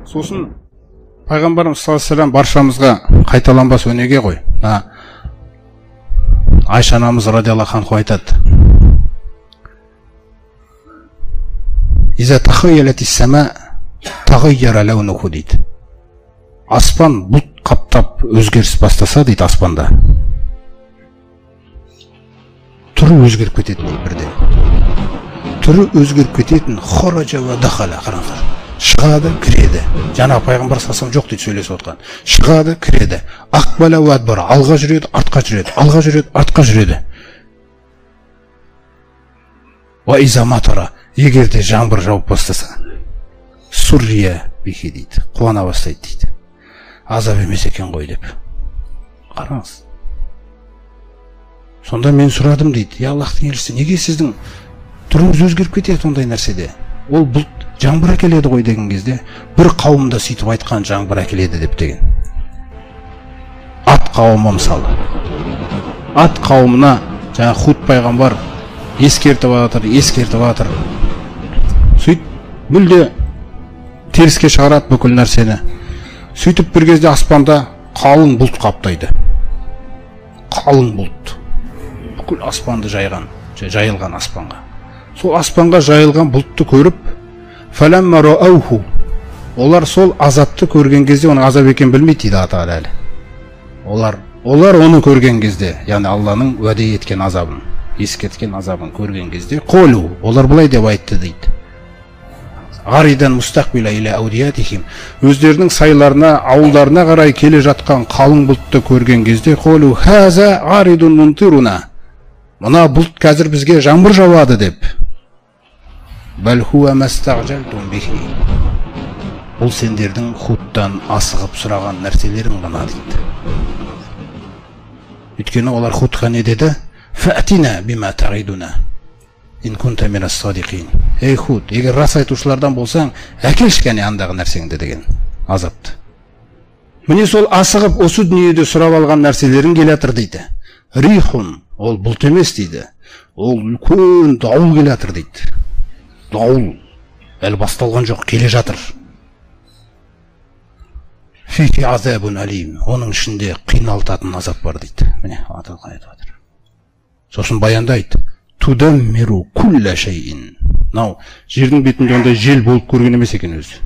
Сосын пайғамбарымыз саллаллаху алейхи ва саллям баршамызға қайталанбас өнеге ғой. Айша анамыз радиаллаху анха айтады: "Иза тахайялатис сама тағайяра лаунуху" дейді. Аспан бұлт қаптап өзгеріс бастаса дейді, аспанда түрі өзгеріп кететін дейді бірден. Түрі өзгеріп кететін хоража ва дахала, қараңыздар. Шығады, кіреді. Жаңа пайғамбар салсам жоқ дейді сөйлесіп отқан. Шығады, кіреді. Ақбала ва адбара, алға жүреді, артқа жүреді, алға жүреді, артқа жүреді. Ва иза матара, егер де жаңбыр жауып бастаса, суррия бихи дейді, қуана бастайды дейді. Азап емес екен ғой деп. Қараңыз. Сонда мен сұрадым дейді: "Я Аллахтың елшісі, неге сіздің түріңіз өзгеріп кетеді ондай нәрседе? Ол бұлт жаңбыр әкеледі ғой" деген кезде, бір қауымда сөйтіп айтқан жаңбыр әкеледі деп деген. Ат қауымы мысалы. Ат қауымына жаңа Худ пайғамбар ескертіп жатыр. Сөйтіп мүлде теріске шығарады бүкіл нәрсені. Сөйтіп бір кезде аспанда қалың бұлт қаптайды. Қалың бұлт. Бүкіл аспанды жайылған аспанға. Сол аспанға жайылған бұлтты көріп, фаламма раауху, олар сол азапты көрген кезде, оның азап екенін білмейді дейді Алла Тағала әлі. Олар оны көрген кезде, яғни Алланың уәде еткен азабын, ескерткен азабын көрген кезде, қолу, олар былай деп айтты дейді: "Ғаридан мустақбила иля аудиятихим", өздерінің сайларына, ауылдарына қарай келе жатқан қалың бұлтты көрген кезде, қолу хаза ғаридун мунтируна, мына бұлт қазір бізге жаңбыр жауады деп. Бәл хуа мастағжалтум бихи, бұл сендердің Худтан асығып сұраған нәрселерің ғана дейді. Өйткені олар Худқа не деді? Фәтина бима тағидуна ин кунта минас садиқин. Ей Худ, егер рас айтушылардан болсаң, әкелші кәне андағы нәрсеңді деген азапты. Міне сол асығып осы дүниеде сұрап алған нәрселерің келатыр дейді. Рихун, ол бұлт емес дейді. Ол үлкен дауыл келатыр дейді. Дауыл әлі басталған жоқ, келе жатыр. Фики азабун алим, оның ішінде қиналтатын азап бар дейді. Міне аталған айтып жатыр. Сосын баяндайды: тудаммиру кулла шайин. Нау жердің бетінде ондай жел болып көрген емес екен өзі.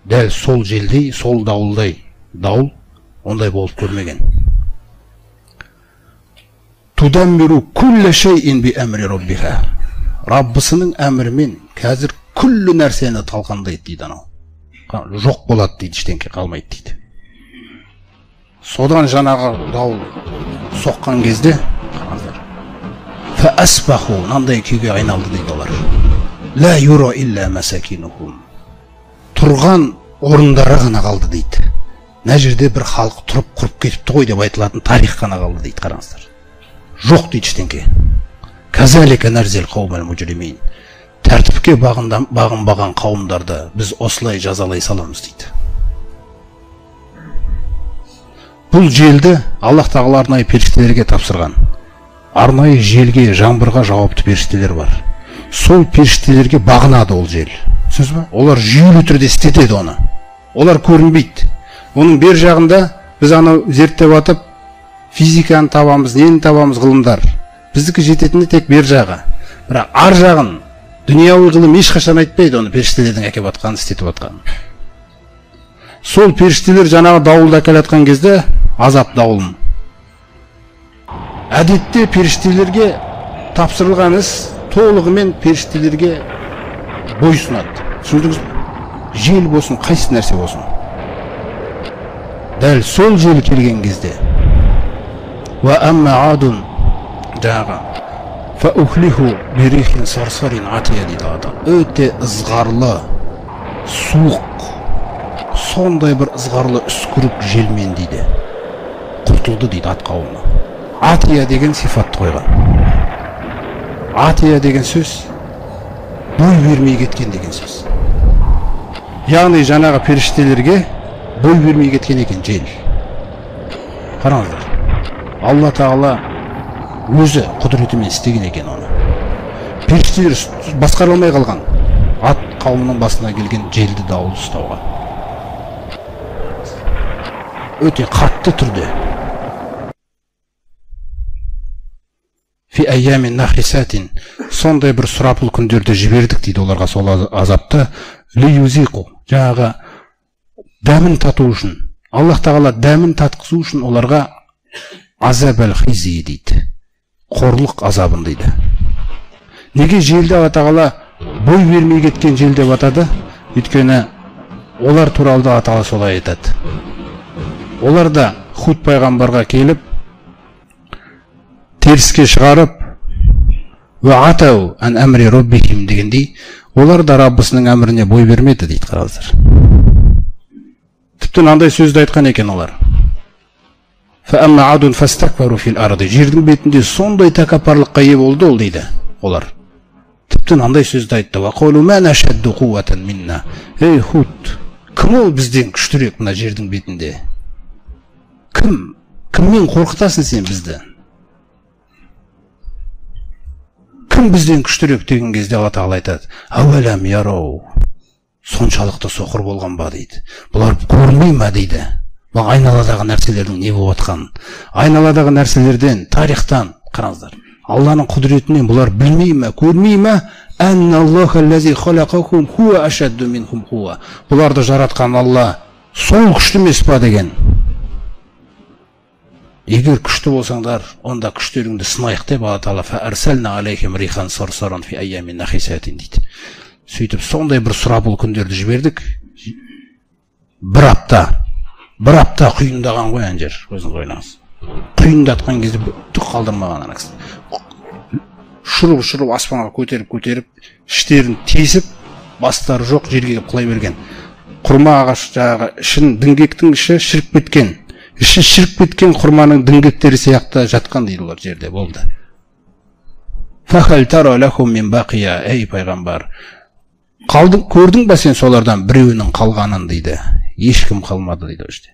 Дәл сол желдей, сол дауылдай, дауыл ондай болып көрмеген. Тудаммиру кулла шайин би амри раббиха. Раббысының әмірімен қазір күллі нәрсені талқандайды дейді анау. Жоқ болады дейді, ештеңке қалмайды дейді. Содан жаңағы дауыл соққан кезде, фа асбаху, нандай күйге айналды дейді олар. Ла юра илля масакинухум. Тұрған орындары ғана қалды дейді. Мына жерде бір халық тұрып құрып кетіпті ғой деп айтылатын тарих қана қалды дейді, қараңыздар. Жоқ дейді ештеңке. Казалика нарзил қаумал мужримин. Тәртіпке бағынбаған қауымдарды біз осылай жазалай саламыз дейді. Бұл желді Аллах Тағала арнайы періштелерге тапсырған. Арнайы желге, жаңбырға жауапты періштелер бар. Сол періштелерге бағынады ол жел. Түсінесіз бе? Олар жүйелі түрде істетеді оны. Олар көрінбейді. Оның бер жағында біз анау зерттеп атып, физиканы табамыз, нені табамыз ғылымдар. Біздікі жететіні тек бер жағы. Бірақ ар жағын дүнияуи ғылым ешқашан айтпайды оны, періштелердің әкеп атқанын, істетіп атқанын. Сол періштелер жаңағы дауылды әкелатқан кезде азап дауылын. Әдетте періштелерге тапсырылған іс толығымен періштелерге бойсунады. Түсіндіңіз бе? Жел болсын, қайсы нәрсе болсын. Дәл сол жел келген кезде ва амма адун жаңағы фа ухлиху бирихин сарсарин атия дейді ада. Өте ызғарлы, суық, сондай бір ызғарлы үскірік желмен дейді. Құртылды дейді ат қауымы. Атия деген сифатты қойған. Атия деген сөз бой бермей кеткен деген сөз. Яғни жаңағы періштелерге бой бермей кеткен екен жел. Қараңыздар. Алла Тағала өзі құдіретімен істеген екен оны. Періштелер басқара алмай қалған. Ат қауымының басына келген желді дауыл ұстауға. Өте қатты түрде. Фи айямин нахисатин, сондай бір сұрапыл күндерде жібердік дейді оларға сол азапты. Лиюзиқу, жаңағы дәмін тату үшін, Аллах Тағала дәмін татқызу үшін оларға азабал хизи дейді. Қорлық азабын дейді. Неге желді Алла Тағала бой бермей кеткен жел деп атады? Өйткені олар туралы Алла Тағала солай айтады. Олар да Худ пайғамбарға келіп, теріске шығарып, «Ва атау ан әмри роббихим» дегендей, олар да Раббысының әміріне бой бермеді дейді, қараңыздар. Тіпті андай сөзді айтқан екен олар. «Фаамма адун фастакбару фил арди». Жердің бетінде сондай тәкаппарлыққа ие болды ол дейді олар. Тіпті андай сөзді айтты. «Ва қалу ман ашадду қуватан минна». Ей Худ, кім ол бізден күштірек мына жердің бетінде? Кіммен қорқытасың сен бізді? Кім бізден күштірек деген кезде Алла Тағала айтады. Әуәләм ярау. Соншалықты соқыр болған ба дейді. Бұлар көрмей ме дейді. Бұл айналадағы нәрселердің не болып жатқанын. Айналадағы нәрселерден, тарихтан қараңыздар. Алланың құдіретінен бұлар білмей ме, көрмей ме? Анналлаху аллази халақакум хуа ашадду минхум хуа. Бұларды жаратқан Алла сол күшті емес па деген. Егер күшті болсаңдар, онда күштеріңді сынайық деп Алла Тағала фарсална алейхим рихан сарсаран фи айямин нахисатин дейді. Сөйтіп сондай бір сұрапыл күндерді жібердік. Бір апта құйындаған ғой ана жер, өзіңіз ойлаңыз. Құйындатқан кезде түк қалдырмаған ана кісі. Шұрып аспанға көтеріп, іштерін тесіп, бастары жоқ жерге құлай берген. Құрма ағаш жағы ішін діңгектің іші шіріп кеткен. Іші шіріп кеткен құрманың діңгектері сияқты жатқан дейді олар жерде болды. Фахал таро лахум мин бақия, ей пайғамбар. Көрдің ба сен солардан біреуінің қалғанын дейді. Ешкім қалмады дейді өште.